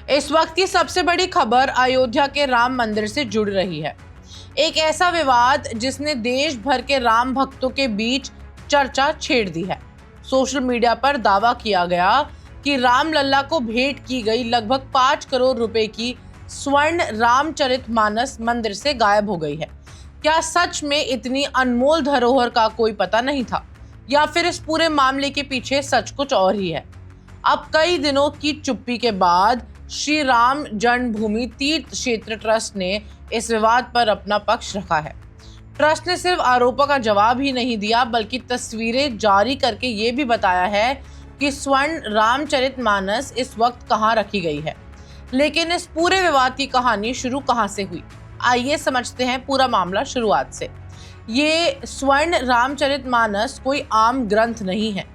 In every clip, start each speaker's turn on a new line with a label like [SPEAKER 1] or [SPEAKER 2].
[SPEAKER 1] इस वक्त की सबसे बड़ी खबर अयोध्या के राम मंदिर से जुड़ रही है। एक ऐसा विवाद जिसने देश भर के राम भक्तों के बीच चर्चा छेड़ दी है। सोशल मीडिया पर दावा किया गया कि रामलला को भेंट की गई लगभग 5 करोड़ रुपए की स्वर्ण रामचरितमानस मंदिर से गायब हो गई है। क्या सच में इतनी अनमोल धरोहर का कोई पता नहीं था, या फिर इस पूरे मामले के पीछे सच कुछ और ही है? अब कई दिनों की चुप्पी के बाद श्री राम जन्मभूमि तीर्थ क्षेत्र ट्रस्ट ने इस विवाद पर अपना पक्ष रखा है। ट्रस्ट ने सिर्फ आरोपों का जवाब ही नहीं दिया, बल्कि तस्वीरें जारी करके ये भी बताया है कि स्वर्ण रामचरितमानस इस वक्त कहाँ रखी गई है। लेकिन इस पूरे विवाद की कहानी शुरू कहाँ से हुई? आइए समझते हैं पूरा मामला शुरुआत से। ये स्वर्ण रामचरितमानस कोई आम ग्रंथ नहीं है।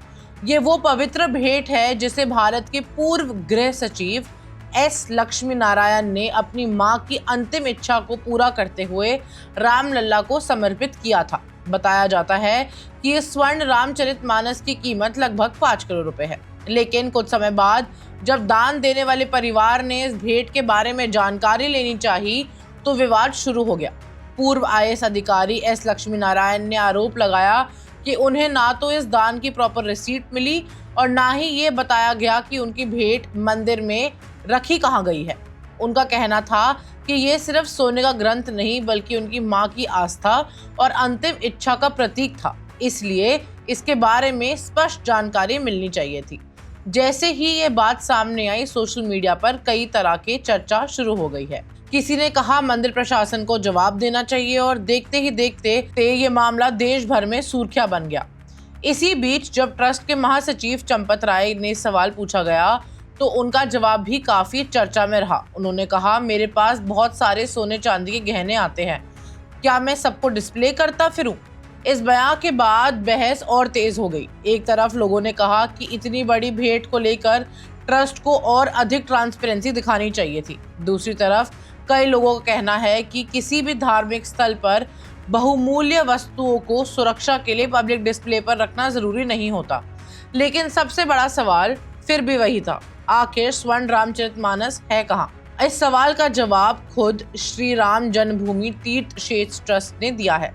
[SPEAKER 1] ये वो पवित्र भेंट है जिसे भारत के पूर्व गृह सचिव एस लक्ष्मी नारायण ने अपनी मां की अंतिम इच्छा को पूरा करते हुए रामलला को समर्पित किया था। बताया जाता है कि इस स्वर्ण रामचरितमानस की कीमत लगभग 5 करोड़ रुपए है। लेकिन कुछ समय बाद जब दान देने वाले परिवार ने इस भेंट के बारे में जानकारी लेनी चाहिए तो विवाद शुरू हो गया। पूर्व आईएएस अधिकारी एस लक्ष्मी नारायण ने आरोप लगाया कि उन्हें ना तो इस दान की प्रॉपर रिसीट मिली और ना ही ये बताया गया कि उनकी भेंट मंदिर में रखी कहाँ गई है। उनका कहना था कि ये सिर्फ सोने का ग्रंथ नहीं, बल्कि उनकी मां की आस्था और अंतिम इच्छा का प्रतीक था, इसलिए इसके बारे में स्पष्ट जानकारी मिलनी चाहिए थी। जैसे ही ये बात सामने आई, सोशल मीडिया पर कई तरह की चर्चा शुरू हो गई है। किसी ने कहा मंदिर प्रशासन को जवाब देना चाहिए, और देखते ही देखते ये मामला देश भर में सुर्खियां बन गया। इसी बीच जब ट्रस्ट के महासचिव चंपत राय ने सवाल पूछा गया तो उनका जवाब भी काफी चर्चा में रहा। उन्होंने कहा, मेरे पास बहुत सारे सोने चांदी के गहने आते हैं, क्या मैं सबको डिस्प्ले करता फिरूं? इस बयान के बाद बहस और तेज हो गई। एक तरफ लोगों ने कहा कि इतनी बड़ी भेंट को लेकर ट्रस्ट को और अधिक ट्रांसपेरेंसी दिखानी चाहिए थी। दूसरी तरफ कई लोगों का कहना है कि किसी भी धार्मिक स्थल पर बहुमूल्य वस्तुओं को सुरक्षा के लिए पब्लिक डिस्प्ले पर रखना जरूरी नहीं होता। लेकिन सबसे बड़ा सवाल फिर भी वही था, आखिर स्वर्ण रामचरितमानस है कहाँ? इस सवाल का जवाब खुद श्री राम जन्मभूमि तीर्थ क्षेत्र ट्रस्ट ने दिया है।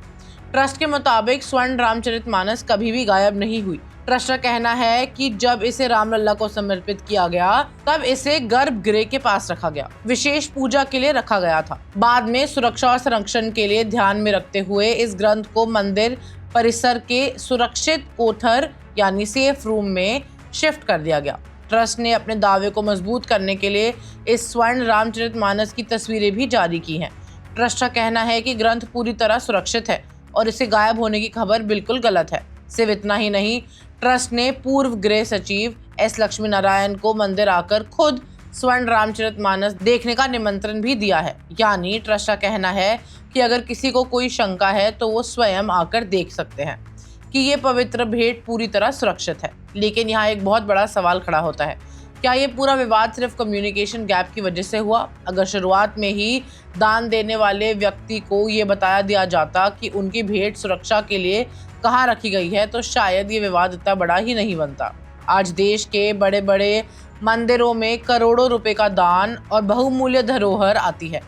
[SPEAKER 1] ट्रस्ट के मुताबिक स्वर्ण रामचरितमानस कभी भी गायब नहीं हुई। ट्रस्ट का कहना है कि जब इसे रामलला को समर्पित किया गया तब इसे गर्भगृह के पास रखा गया, विशेष पूजा के लिए रखा गया था। बाद में सुरक्षा और संरक्षण के लिए ध्यान में रखते हुए इस ग्रंथ को मंदिर परिसर के सुरक्षित कोठर यानी सेफ रूम में शिफ्ट कर दिया गया। ट्रस्ट ने अपने दावे को मजबूत करने के लिए इस स्वर्ण रामचरितमानस की तस्वीरें भी जारी की हैं। ट्रस्ट का कहना है कि ग्रंथ पूरी तरह सुरक्षित है और इसे गायब होने की खबर बिल्कुल गलत है। सिर्फ इतना ही नहीं, ट्रस्ट ने पूर्व गृह सचिव एस लक्ष्मी नारायण को मंदिर आकर खुद स्वर्ण रामचरितमानस देखने का निमंत्रण भी दिया है। यानी ट्रस्ट का कहना है कि अगर किसी को कोई शंका है तो वो स्वयं आकर देख सकते हैं कि ये पवित्र भेंट पूरी तरह सुरक्षित है। लेकिन यहाँ एक बहुत बड़ा सवाल खड़ा होता है, क्या ये पूरा विवाद सिर्फ कम्युनिकेशन गैप की वजह से हुआ? अगर शुरुआत में ही दान देने वाले व्यक्ति को ये बताया दिया जाता कि उनकी भेंट सुरक्षा के लिए कहाँ रखी गई है तो शायद ये विवाद इतना बड़ा ही नहीं बनता। आज देश के बड़े बड़े मंदिरों में करोड़ों रुपए का दान और बहुमूल्य धरोहर आती है,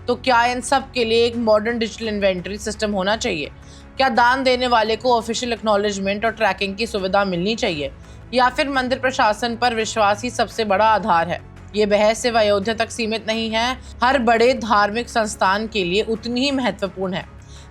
[SPEAKER 1] तो क्या इन सब के लिए एक मॉडर्न डिजिटल इन्वेंटरी सिस्टम होना चाहिए? क्या दान देने वाले को ऑफिशियल एक्नॉलेजमेंट और ट्रैकिंग की सुविधा मिलनी चाहिए, या फिर मंदिर प्रशासन पर विश्वास ही सबसे बड़ा आधार है? ये बहस सिर्फ अयोध्या तक सीमित नहीं है, हर बड़े धार्मिक संस्थान के लिए उतनी ही महत्वपूर्ण है।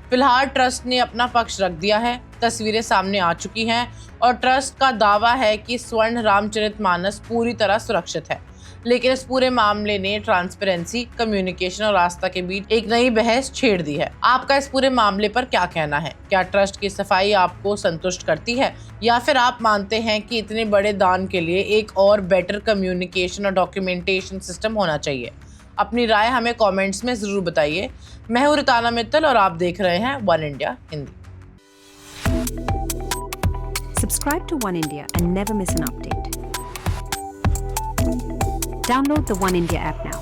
[SPEAKER 1] फिलहाल ट्रस्ट ने अपना पक्ष रख दिया है, तस्वीरें सामने आ चुकी हैं और ट्रस्ट का दावा है कि स्वर्ण रामचरितमानस पूरी तरह सुरक्षित है। लेकिन इस पूरे मामले ने ट्रांसपेरेंसी, कम्युनिकेशन और आस्था के बीच एक नई बहस छेड़ दी है। आपका इस पूरे मामले पर क्या कहना है? क्या ट्रस्ट की सफाई आपको संतुष्ट करती है, या फिर आप मानते हैं कि इतने बड़े दान के लिए एक और बेटर कम्युनिकेशन और डॉक्यूमेंटेशन सिस्टम होना चाहिए? अपनी राय हमें कमेंट्स में जरूर बताइए। मैं हूं रिताना मित्तल और आप देख रहे हैं one India Hindi.
[SPEAKER 2] Subscribe to One India and never miss an update. Download the One India app now.